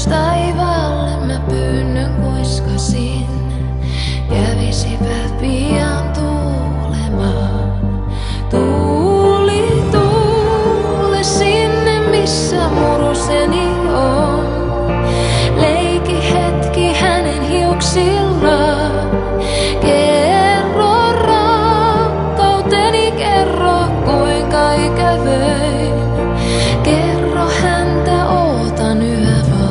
taivaalle mä pyynnön kuiskasin, kävisivät pian tuulemaan. Tuuli, tuule sinne missä muruseni on. Leiki hetki hänen hiuksillaan. Kerro rakkauteni, kerro kuinka ikävöin. Kerro häntä, ootan yhä vaan.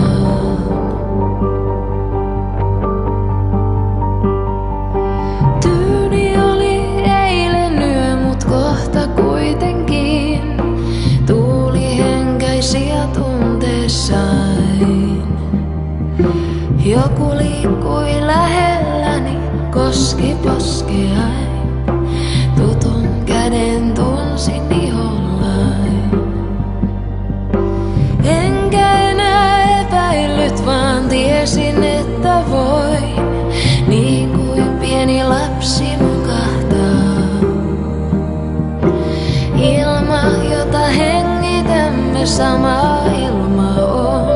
Tyyni oli eilen yö, mut kohta kuitenkin tuuli henkäisi ja tunteessain. Joku liikkui lähelläni, koski poskeain. Tutun käden tunsin ihollain. Enkä enää epäillyt, vaan tiesin, että voin niin kuin pieni lapsi nukahtaa. Ilma, jota hengitämme, sama ilma on,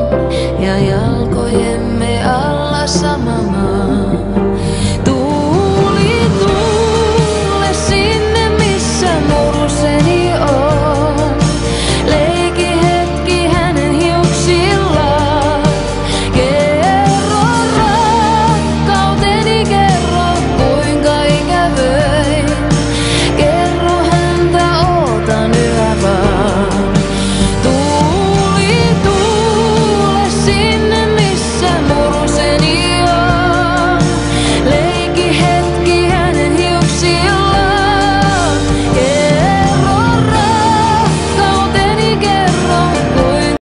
ja jalkojemme alla sama maa.